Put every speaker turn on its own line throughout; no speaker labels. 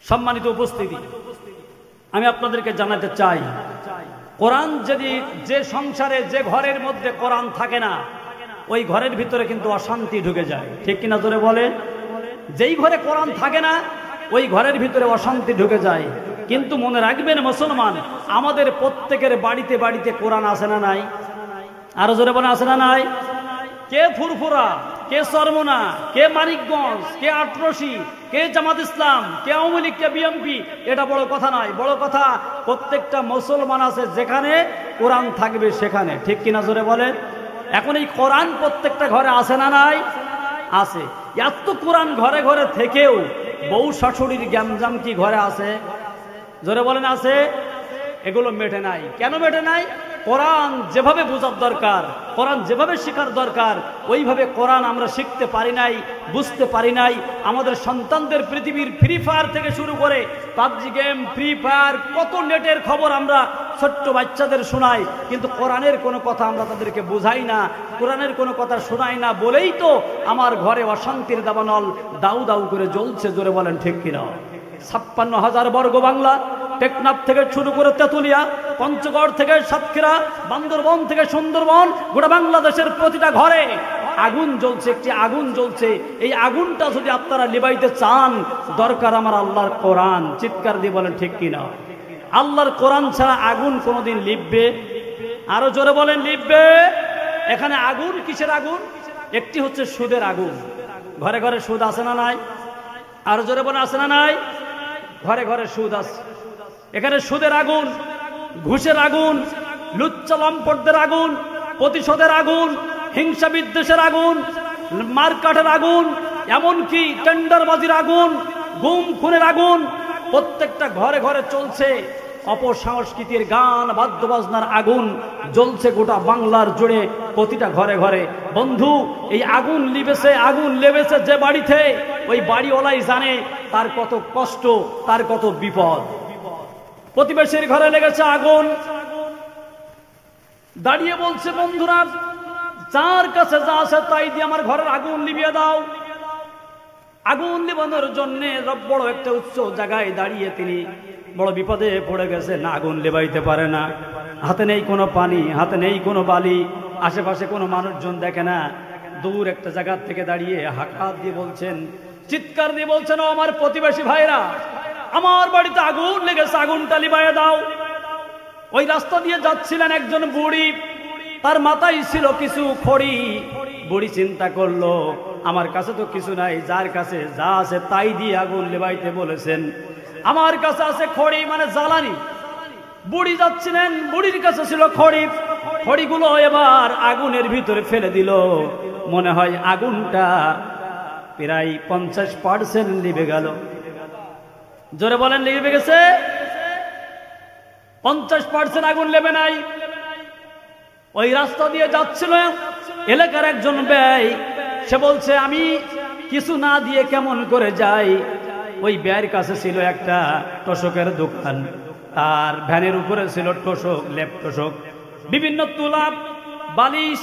সম্মানিত উপস্থিতি, আমি আপনাদেরকে জানাতে চাই, কোরআন যদি যে সংসারে যে ঘরের মধ্যে কোরআন থাকে না, ওই ঘরের ভিতরে কিন্তু অশান্তি ঢুকে যায়। ঠিক কিনা জোরে বলে? যেই ঘরে কোরআন থাকে না ওই ঘরের ভিতরে অশান্তি ঢুকে যায়। কিন্তু মনে রাখবেন মুসলমান, আমাদের প্রত্যেকের বাড়িতে বাড়িতে কোরআন আছে না নাই? আরো জোরে বলে আছে না নাই? কে ফুরফুরা, কে সরমনা, কে মানিকগঞ্জ, কে আটরশি, কে জামাত ইসলাম, কে আওয়ামী লীগ, কে বিএনপি, এটা বড় কথা নয়। বড় কথা প্রত্যেকটা মুসলমান আছে যেখানে কোরআন থাকবে সেখানে। ঠিক কিনা জোরে বলে? এখন এই কোরআন প্রত্যেকটা ঘরে আছে না নাই? আছে। এত কোরআন ঘরে ঘরে থেকেও বউ শাশুড়ির গ্যামজাম কি ঘরে আছে? জোরে বলেন আছে? এগুলো মেটে নাই। কেন মেটে নাই? কোরআন যেভাবে বোঝার দরকার, কোরআন যেভাবে শেখার দরকার, ওইভাবে কোরআন আমরা শিখতে পারি নাই, বুঝতে পারি নাই। আমাদের সন্তানদের পৃথিবীর ফ্রি ফায়ার থেকে শুরু করে পাবজি গেম, ফ্রি ফায়ার, কত নেটের খবর আমরা ছোট্ট বাচ্চাদের শোনাই, কিন্তু কোরআনের কোনো কথা আমরা তাদেরকে বোঝাই না, কোরআনের কোনো কথা শোনাই না বলেই তো আমার ঘরে অশান্তির দাবানল দাউ দাউ করে জ্বলছে। জোরে বলেন ঠিক কিনা? 56,000 বর্গ বাংলা, টেকনাফ থেকে শুরু করে তেতুলিয়া, পঞ্চগড় থেকে সাতক্ষীরা, বান্দরবন থেকে সুন্দরবন, গোটা বাংলাদেশের প্রতিটা ঘরে আগুন জ্বলছে, একটি আগুন জ্বলছে। এই আগুনটা যদি আপনারা নিভাইতে চান, দরকার আমার আল্লাহর কোরআন। চিৎকার দিয়ে বলেন ঠিক কিনা? আল্লাহর কোরআন ছাড়া আগুন কোনোদিন লিভবে? আরো জোরে বলেন লিভবে? এখানে আগুন কিসের আগুন? একটি হচ্ছে সুদের আগুন। ঘরে ঘরে সুদ আছে না নাই? আরো জোরে বলেন আছে না নাই? ঘরে ঘরে সুদ আছে। এখানে সুদের আগুন, ঘুষের আগুন, লুচ্চা লম্পটদের আগুন, প্রতিশোধের আগুন, হিংসা বিদ্বেষের আগুন, মারকাটের আগুন, এমনকি টেন্ডারবাজির আগুন, গুম খুনের আগুন প্রত্যেকটা ঘরে ঘরে চলছে। অপসংস্কৃতির গান বাদ্যবাজনার আগুন জ্বলছে গোটা বাংলার জুড়ে, প্রতিটা ঘরে ঘরে। বন্ধু, এই আগুন লিবেছে, আগুন লেবেছে যে বাড়িতে, ওই বাড়িওয়ালাই জানে তার কত কষ্ট, তার কত বিপদ। প্রতিবেশীর ঘরে লেগেছে আগুন, দাঁড়িয়ে বলছে বন্ধুরা, যার কাছে যা আছে তাই দিয়ে আমার ঘরের আগুন নিভিয়ে দাও। আগুন নিবানোর জন্য বড় একটা উচ্চ জায়গায় দাঁড়িয়ে তিনি বড় বিপদে পড়ে গেছে, না আগুন লেবাইতে পারে না। হাতে নেই কোনো পানি, হাতে নেই কোনো বালি, আশেপাশে কোনো মানুষজন দেখে না। দূর একটা জায়গা থেকে দাঁড়িয়ে হাঁকাত দিয়ে বলছেন, চিৎকার দিয়ে বলছেন, ও আমার প্রতিবেশী ভাইরা, আমার বাড়িতে আগুন লেগেছে, আগুনটা লিবাইয়ে দাও। ওই রাস্তা দিয়ে যাচ্ছিলেন একজন বুড়ি, তার মাথায় ছিল কিছু খড়ি। বুড়ি চিন্তা করলো, আমার কাছে তো কিছু নাই, যার কাছে যা আছে তাই দিয়ে আগুন লেবাইতে বলেছেন, আমার কাছে আছে খড়ি, মানে জ্বালানি। বুড়ি যাচ্ছিলেন, বুড়ির কাছে ছিল খড়ি, খড়িগুলো এবার আগুনের ভিতরে ফেলে দিল। মনে হয় আগুনটা প্রায় 50% লিবে গেল। জোরে বলেন লিবে গেছে? 50% আগুন লেবে নাই। ওই রাস্তা দিয়ে যাচ্ছিল এলাকার একজন ব্যয়, সে বলছে, আমি কিছু না দিয়ে কেমন করে যাই। ওই ব্যয়ের কাছে ছিল একটা তোষকের দোকান, তার ভ্যানের উপরে ছিল তোষক, লেপ তোষক, বিভিন্ন তুলা, বালিশ,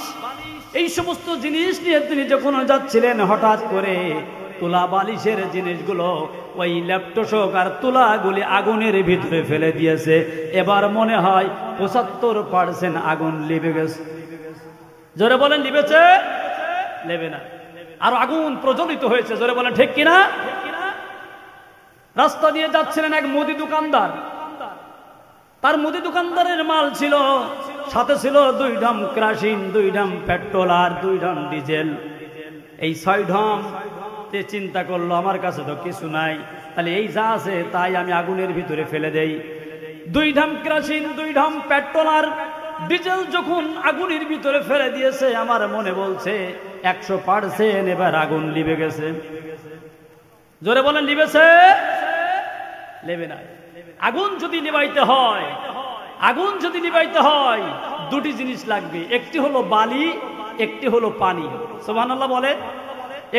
এই সমস্ত জিনিস নিয়ে তিনি যখন যাচ্ছিলেন, হঠাৎ করে তুলা বালিশের জিনিসগুলো, ওই ল্যাপটপ আর তুলাগুলি আগুনের ভিতরে ফেলে দিয়েছে। এবার মনে হয় 75% আগুন লিবে গেছে। জোরে বলেন লিবেছে? লেবে না, আর আগুন প্রজ্বলিত হয়েছে। জোরে বলেন ঠিক কিনা? রাস্তা দিয়ে যাচ্ছিলেন এক মুদি দোকানদার, তার মুদি দোকানদারের মাল ছিল, সাথে ছিল 2 ড্রাম কেরোসিন, 2 ড্রাম পেট্রোল আর 2 ড্রাম ডিজেল। এই 6 ড্রাম চিন্তা করলো, আমার কাছে তো কিছু নাই, তাহলে এই যা আছে তাই আমি আগুনের ভিতরে ফেলে দেই। 2 ড্রাম কেরোসিন, 2 ড্রাম পেট্রোল আর ডিজেল যখন আগুনের ভিতরে ফেলে দিয়েছে, আমার মনে বলছে 100% এবার আগুন লিবে গেছে। জোরে বলেন লিবেছে? লেবে না। আগুন যদি নিভাইতে হয়, আগুন যদি নিভাইতে হয়, 2টি জিনিস লাগবে, একটি হলো বালি, একটি হলো পানি। সুবহানাল্লাহ বলে।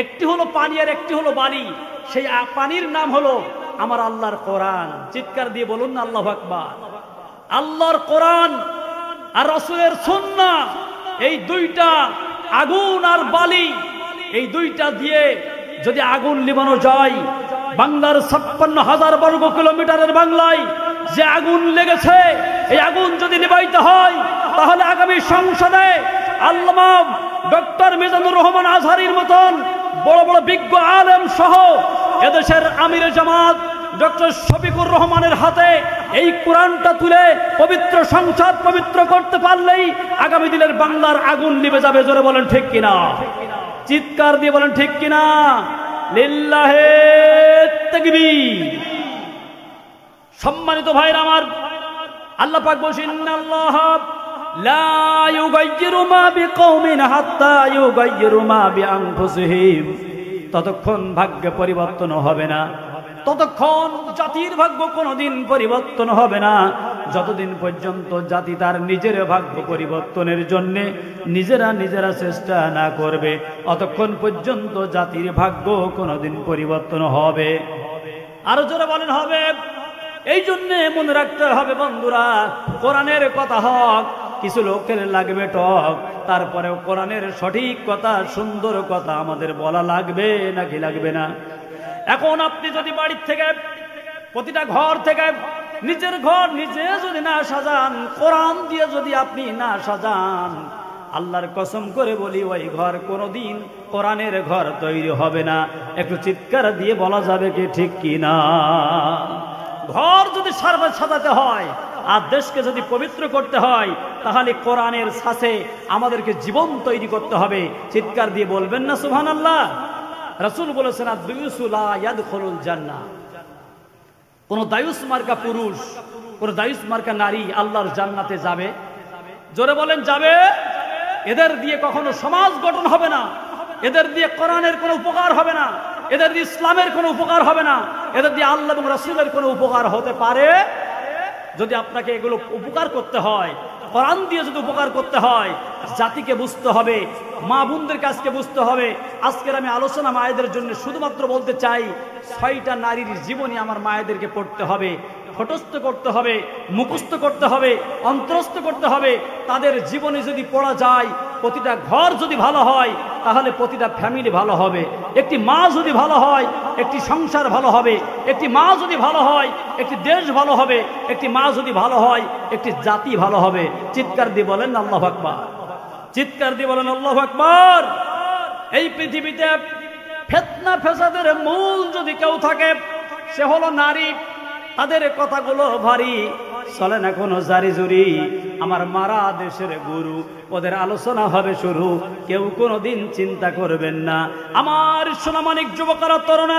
একটি হলো পানি আর একটি হলো বালি। সেই পানির নাম হলো আমার আল্লাহর কোরআন। চিৎকার দিয়ে বলুন না আল্লাহু আকবার। আল্লাহর কোরআন আর রাসূলের সুন্নাহ, এই 2টা, আগুন আর বালি, এই 2টা দিয়ে যদি আগুন নিভানো যায়, বাংলার 56,000 বর্গ কিলোমিটারের বাংলায় যে আগুন লেগেছে, এই আগুন যদি নিবাইতে হয় তাহলে আগামী সংসদে আল্লামা ডক্টর মিজানুর রহমান আজহারীর মতন বড় বড় বিজ্ঞ আলেম সহ এদেশের আমিরে জামাত ডক্টর শফিকুর রহমানের হাতে এই কোরআনটা তুলে পবিত্র সংসদ পবিত্র করতে পারলেই আগামী দিনের বাংলার আগুন নিভে যাবে। জোরে বলেন ঠিক কিনা? চিৎকার দিয়ে বলেন ঠিক কিনা? লিল্লাহে তাকবীর। সম্মানিত ভাইরা আমার, আল্লাহ পাক বলেন ইন্নাল্লাহ লা ইউগাইয়িরু মা বিকওমিন হাত্তা ইউগাইয়িরু মা বিআনফুসিহিম। ততক্ষণ ভাগ্য পরিবর্তন হবে না, ততক্ষণ জাতির ভাগ্য কোনোদিন পরিবর্তন হবে না, যতদিন পর্যন্ত জাতি তার নিজের ভাগ্য পরিবর্তনের জন্য নিজেরা চেষ্টা না করবে, অতক্ষণ পর্যন্ত জাতির ভাগ্য কোনোদিন পরিবর্তন হবে। আরো জোরে বলেন হবে। এই জন্য মনে রাখতে হবে বন্ধুরা, কোরআনের কথা হক, কিছু লোকের লাগবে টক, তারপরেও কোরআনের সঠিক কথা সুন্দর কথা আমাদের বলা লাগবে নাকি লাগবে না? এখন আপনি যদি বাড়ির থেকে প্রতিটা ঘর থেকে নিজের ঘর নিজে যদি না সাজান, কোরআন দিয়ে যদি আপনি না সাজান, আল্লাহর কসম করে বলি ওই ঘর কোনোদিন কোরআনের ঘর তৈরি হবে না। একটু চিৎকার দিয়ে বলা যাবে কি ঠিক কি না? ঘর যদি সাজাতে হয় আর দেশকে যদি পবিত্র করতে হয় তাহলে কোরআনের ছাঁচে আমাদেরকে জীবন তৈরি করতে হবে। চিৎকার দিয়ে বলবেন না সুবহানাল্লাহ? রাসূল বলেছেন আদ-দায়ুসু লা ইয়াদখুলুল জান্নাহ। কোন দায়ুস মার্কা পুরুষ, কোন দায়ুস মার্কা নারী আল্লাহর জান্নাতে যাবে? জোরে বলেন যাবে? এদের দিয়ে কখনো সমাজ গঠন হবে না, এদের দিয়ে কোরআনের কোনো উপকার হবে না, এদের দিয়ে ইসলামের কোনো উপকার হবে না, এদের দিয়ে আল্লাহ এবং রাসূলের কোনো উপকার হতে পারে? যদি আপনাকে এগুলো উপকার করতে হয়, কোরআন দিয়ে যদি উপকার করতে হয়, জাতিকে বুঝতে হবে, মা বোনদের কাছকে বুঝতে হবে। আজকের আমি আলোচনা মায়েদের জন্য শুধুমাত্র বলতে চাই, 6টা নারীর জীবনী আমার মায়েদেরকে পড়তে হবে, ঠোঁটস্থ করতে হবে, মুখস্থ করতে হবে, অন্তরস্থ করতে হবে। তাদের জীবনে যদি পড়া যায়, প্রতিটা ঘর যদি ভালো হয় তাহলে প্রতিটা ফ্যামিলি ভালো হবে। একটি মা যদি ভালো হয় একটি সংসার ভালো হবে, একটি মা যদি ভালো হয় একটি দেশ ভালো হবে, একটি মা যদি ভালো হয় একটি জাতি ভালো হবে। চিৎকার দিয়ে বলেন আল্লাহু আকবার, চিৎকার দিয়ে বলেন আল্লাহু আকবার। এই পৃথিবীতে ফিতনা ফেসাদের মূল যদি কেউ থাকে সে হলো নারী। তাদের কথাগুলো ভারী চলে না কোনো জারি জুরি। আমার মারা দেশের গুরু, ওদের আলোচনা হবে শুরু, কেউ কোনোদিন চিন্তা করবেন না। আমার সোনামানিক যুবকরা, তরুণেরা,